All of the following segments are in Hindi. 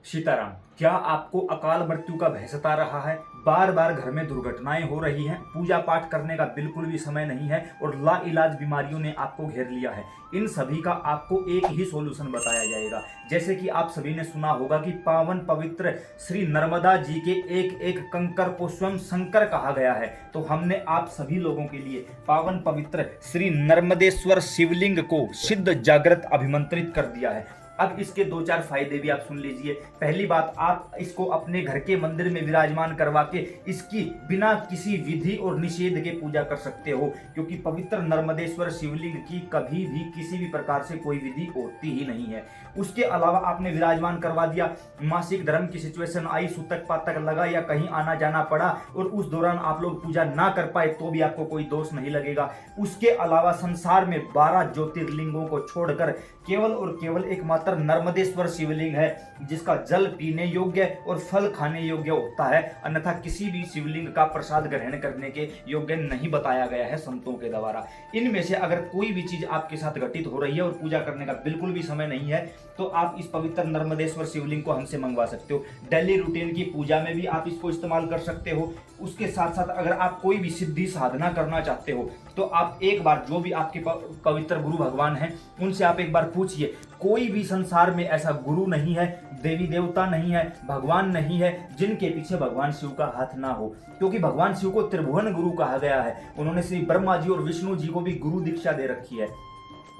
सीताराम। क्या आपको अकाल मृत्यु का भय सता रहा है? बार बार घर में दुर्घटनाएं हो रही हैं, पूजा पाठ करने का बिल्कुल भी समय नहीं है और लाइलाज बीमारियों ने आपको घेर लिया है। इन सभी का आपको एक ही सॉल्यूशन बताया जाएगा। जैसे कि आप सभी ने सुना होगा कि पावन पवित्र श्री नर्मदा जी के एक एक कंकर को स्वयं शंकर कहा गया है। तो हमने आप सभी लोगों के लिए पावन पवित्र श्री नर्मदेश्वर शिवलिंग को सिद्ध जागृत अभिमंत्रित कर दिया है। अब इसके दो चार फायदे भी आप सुन लीजिए। पहली बात, आप इसको अपने घर के मंदिर में विराजमान करवा के इसकी बिना किसी विधि और निषेध के पूजा कर सकते हो, क्योंकि पवित्र नर्मदेश्वर शिवलिंग की कभी भी किसी भी प्रकार से कोई विधि होती ही नहीं है। उसके अलावा आपने विराजमान करवा दिया, मासिक धर्म की सिचुएशन आई, सूतक पातक लगा या कहीं आना जाना पड़ा और उस दौरान आप लोग पूजा ना कर पाए तो भी आपको कोई दोष नहीं लगेगा। उसके अलावा संसार में 12 ज्योतिर्लिंगों को छोड़कर केवल और केवल एकमात्र नर्मदेश्वर शिवलिंग है जिसका जल पीने योग्य और फल खाने योग्य होता है, अन्यथा किसी भी शिवलिंग का प्रसाद ग्रहण करने के योग्य नहीं बताया गया है संतों के द्वारा। इनमें से अगर कोई भी चीज आपके साथ घटित हो रही है और पूजा करने का बिल्कुल भी समय नहीं है तो आप इस पवित्र नर्मदेश्वर शिवलिंग को हमसे मंगवा सकते हो। डेली रूटीन की पूजा में भी आप इसको इस्तेमाल कर सकते हो। उसके साथ साथ अगर आप कोई भी सिद्धि साधना करना चाहते हो तो आप एक बार जो भी आपके पवित्र गुरु भगवान हैं उनसे आप एक बार पूछिए। कोई भी संसार में ऐसा गुरु नहीं है, देवी देवता नहीं है, भगवान नहीं है जिनके पीछे भगवान शिव का हाथ ना हो, क्योंकि भगवान शिव को त्रिभुवन गुरु कहा गया है। उन्होंने श्री ब्रह्मा जी और विष्णु जी को भी गुरु दीक्षा दे रखी है।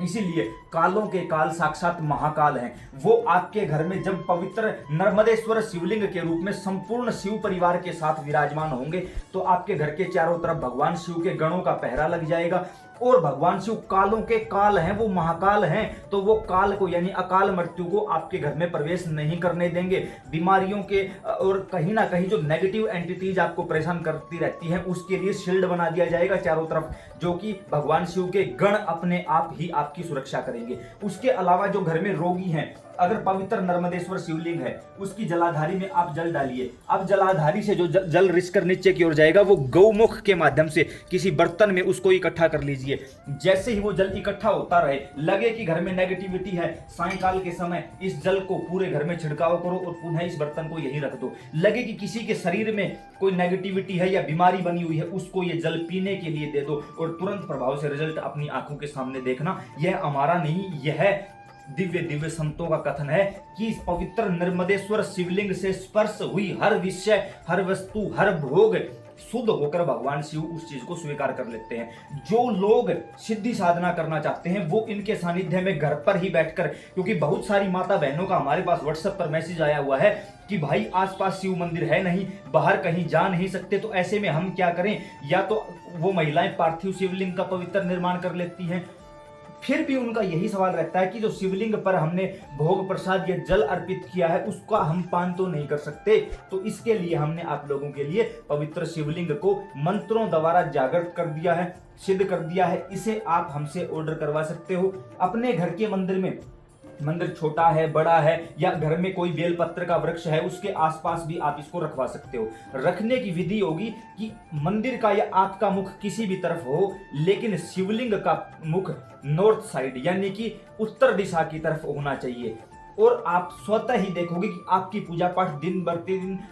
इसीलिए कालों के काल साक्षात महाकाल हैं। वो आपके घर में जब पवित्र नर्मदेश्वर शिवलिंग के रूप में संपूर्ण शिव परिवार के साथ विराजमान होंगे तो आपके घर के चारों तरफ भगवान शिव के गणों का पहरा लग जाएगा। और भगवान शिव कालों के काल हैं, वो महाकाल हैं, तो वो काल को यानी अकाल मृत्यु को आपके घर में प्रवेश नहीं करने देंगे। बीमारियों के और कहीं ना कहीं जो नेगेटिव एंटिटीज आपको परेशान करती रहती हैं उसके लिए शील्ड बना दिया जाएगा चारों तरफ, जो कि भगवान शिव के गण अपने आप ही आपकी सुरक्षा करेंगे। उसके अलावा जो घर में रोगी हैं, अगर पवित्र नर्मदेश्वर शिवलिंग है उसकी जलाधारी में आप जल डालिए। अब जलाधारी से जो जल रिसकर नीचे की ओर जाएगा वो गौमुख के माध्यम से किसी बर्तन में उसको इकट्ठा कर लीजिए। जैसे ही वो जल इकट्ठा होता रहे, लगे कि घर में नेगेटिविटी है, सायंकाल के समय इस जल को पूरे घर में छिड़काव करो और पुनः इस बर्तन को यहीं रख दो। लगे कि किसी के शरीर में कोई नेगेटिविटी है या बीमारी बनी हुई है, उसको ये जल पीने के लिए दे दो और तुरंत प्रभाव से रिजल्ट अपनी आंखों के सामने देखना। यह हमारा नहीं, यह दिव्य दिव्य संतों का कथन है कि इस पवित्र नर्मदेश्वर शिवलिंग से स्पर्श हुई हर विषय, हर वस्तु, हर भोग शुद्ध होकर भगवान शिव उस चीज को स्वीकार कर लेते हैं। जो लोग सिद्धि साधना करना चाहते हैं वो इनके सानिध्य में घर पर ही बैठकर, क्योंकि बहुत सारी माता बहनों का हमारे पास व्हाट्सएप पर मैसेज आया हुआ है कि भाई आसपास शिव मंदिर है नहीं, बाहर कहीं जा नहीं सकते, तो ऐसे में हम क्या करें। या तो वो महिलाएं पार्थिव शिवलिंग का पवित्र निर्माण कर लेती हैं, फिर भी उनका यही सवाल रहता है कि जो शिवलिंग पर हमने भोग प्रसाद या जल अर्पित किया है उसका हम पान तो नहीं कर सकते। तो इसके लिए हमने आप लोगों के लिए पवित्र शिवलिंग को मंत्रों द्वारा जागृत कर दिया है, सिद्ध कर दिया है। इसे आप हमसे ऑर्डर करवा सकते हो अपने घर के मंदिर में। मंदिर छोटा है, बड़ा है, या घर में कोई बेलपत्र का वृक्ष है उसके आसपास भी आप इसको रखवा सकते हो। रखने की विधि होगी कि मंदिर का या आपका मुख किसी भी तरफ हो, लेकिन शिवलिंग का मुख नॉर्थ साइड यानी कि उत्तर दिशा की तरफ होना चाहिए। और आप स्वतः ही देखोगे कि आपकी पूजा पाठ दिन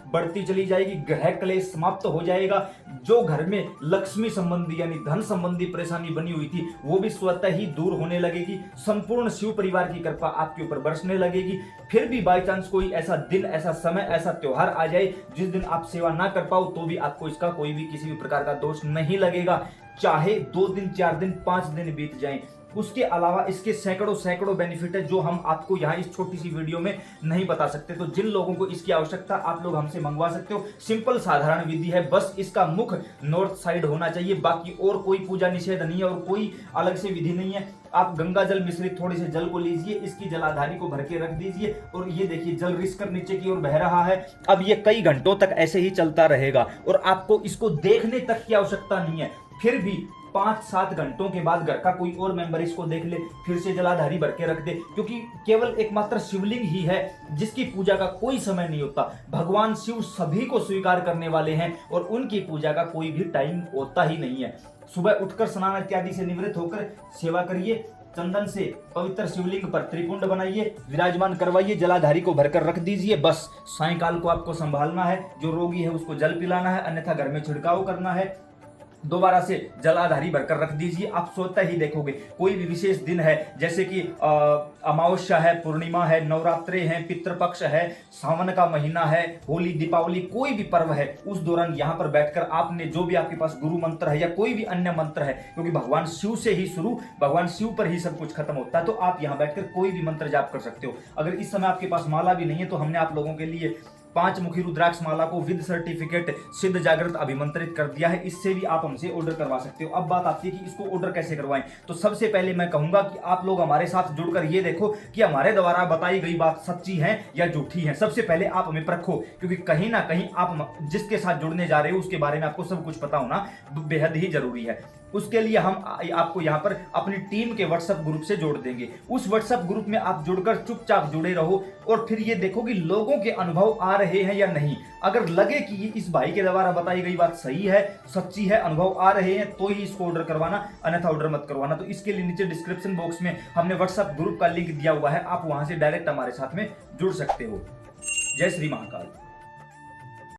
बढ़ती चली जाएगी, ग्रह क्लेश समाप्त हो जाएगा। जो घर में लक्ष्मी संबंधी यानी धन संबंधी परेशानी बनी हुई थी वो भी स्वतः ही दूर होने लगेगी। संपूर्ण शिव परिवार की कृपा आपके ऊपर बरसने लगेगी। फिर भी बाई चांस कोई ऐसा दिन, ऐसा समय, ऐसा त्योहार आ जाए जिस दिन आप सेवा ना कर पाओ तो भी आपको इसका कोई भी किसी भी प्रकार का दोष नहीं लगेगा, चाहे 2 दिन, 4 दिन, 5 दिन बीत जाएं। उसके अलावा इसके सैकड़ों सैकड़ों बेनिफिट है जो हम आपको यहाँ इस छोटी सी वीडियो में नहीं बता सकते। तो जिन लोगों को इसकी आवश्यकता, आप लोग हमसे मंगवा सकते हो। सिंपल साधारण विधि है, बस इसका मुख नॉर्थ साइड होना चाहिए, बाकी और कोई पूजा निषेध नहीं है और कोई अलग से विधि नहीं है। आप गंगा जल मिश्रित थोड़े से जल को लीजिए, इसकी जलाधारी को भर के रख दीजिए और ये देखिए जल रिसकर नीचे की ओर बह रहा है। अब ये कई घंटों तक ऐसे ही चलता रहेगा और आपको इसको देखने तक की आवश्यकता नहीं है। फिर भी 5-7 घंटों के बाद घर का कोई और मेंबर इसको देख ले, फिर से जलाधारी भर के रख दे, क्योंकि केवल एकमात्र शिवलिंग ही है जिसकी पूजा का कोई समय नहीं होता। भगवान शिव सभी को स्वीकार करने वाले हैं और उनकी पूजा का कोई भी टाइम होता ही नहीं है। सुबह उठकर स्नान इत्यादि से निवृत्त होकर सेवा करिए, चंदन से पवित्र शिवलिंग पर त्रिपुंड बनाइए, विराजमान करवाइए, जलाधारी को भरकर रख दीजिए। बस सायंकाल को आपको संभालना है, जो रोगी है उसको जल पिलाना है, अन्यथा घर में छिड़काव करना है। दोबारा से जलाधारी भरकर रख दीजिए। आप स्वतः ही देखोगे कोई भी विशेष दिन है, जैसे कि अमावस्या है, पूर्णिमा है, नवरात्रे हैं, पितृपक्ष है, सावन का महीना है, होली, दीपावली, कोई भी पर्व है, उस दौरान यहाँ पर बैठकर आपने जो भी आपके पास गुरु मंत्र है या कोई भी अन्य मंत्र है, क्योंकि भगवान शिव से ही शुरू, भगवान शिव पर ही सब कुछ खत्म होता है, तो आप यहाँ बैठकर कोई भी मंत्र जाप कर सकते हो। अगर इस समय आपके पास माला भी नहीं है तो हमने आप लोगों के लिए 5 मुखी रुद्राक्ष माला को विद सर्टिफिकेट सिद्ध जागृत अभिमंत्रित कर दिया है। इससे भी आप हमसे ऑर्डर करवा सकते हो। अब बात आती है कि इसको ऑर्डर कैसे करवाएं। तो सबसे पहले मैं कहूंगा कि आप लोग हमारे साथ जुड़कर ये देखो कि हमारे द्वारा बताई गई बात सच्ची है या झूठी है। सबसे पहले आप हमें परखो, क्योंकि कहीं ना कहीं आप जिसके साथ जुड़ने जा रहे हो उसके बारे में आपको सब कुछ पता होना बेहद ही जरूरी है। उसके लिए हम आपको यहाँ पर अपनी टीम के व्हाट्सएप ग्रुप से जोड़ देंगे। उस व्हाट्सएप ग्रुप में आप जुड़कर चुपचाप जुड़े रहो और फिर ये देखो कि लोगों के अनुभव आ रहे हैं या नहीं। अगर लगे कि इस भाई के द्वारा बताई गई बात सही है, सच्ची है, अनुभव आ रहे हैं, तो ही इसको ऑर्डर करवाना, अन्यथा ऑर्डर मत करवाना। तो इसके लिए नीचे डिस्क्रिप्शन बॉक्स में हमने व्हाट्सएप ग्रुप का लिंक दिया हुआ है, आप वहां से डायरेक्ट हमारे साथ में जुड़ सकते हो। जय श्री महाकाल।